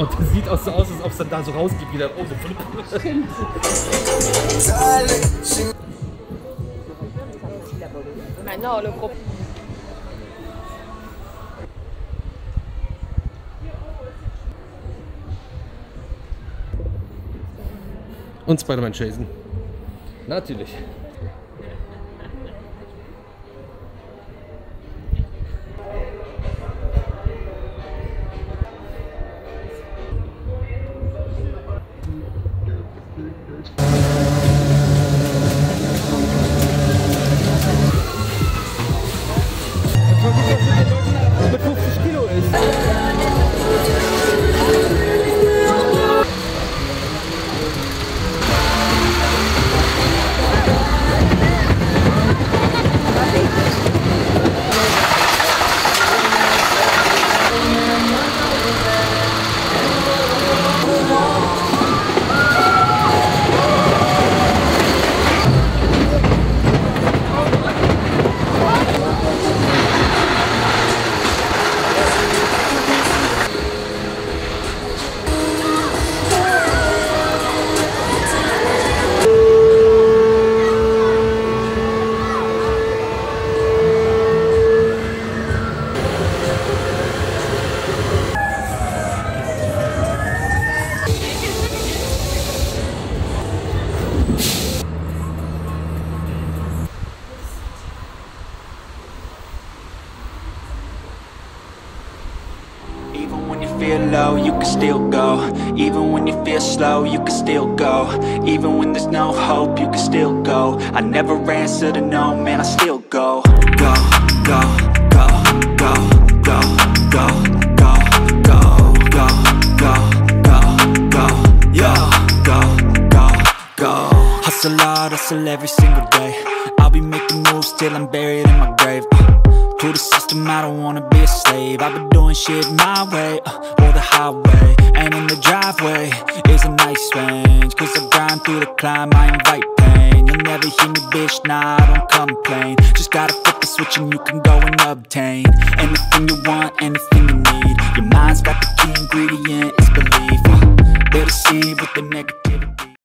Und das sieht auch so aus, als ob es dann da so rausgeht wieder. Oh, so Stimmt. Maintenant, le groupe. Und Spider-Man Jason. Natürlich. Mit 50 Kilo ist. Feel low, you can still go. Even when you feel slow, you can still go. Even when there's no hope, you can still go. I never answer to no, man, I still go. Go, go, go, go, go, go, go, go, go, go, go, go, yeah, go, go, go. Hustle hard, hustle every single day. I'll be making moves till I'm buried in my grave. To the system, I don't wanna be a slave. I've been doing shit my way, or the highway. And in the driveway is a nice range, cause I grind through the climb, I invite pain. You'll never hear me, bitch, nah, I don't complain. Just gotta flip the switch and you can go and obtain anything you want, anything you need. Your mind's got the key ingredient, it's belief. They'll deceive with the negativity.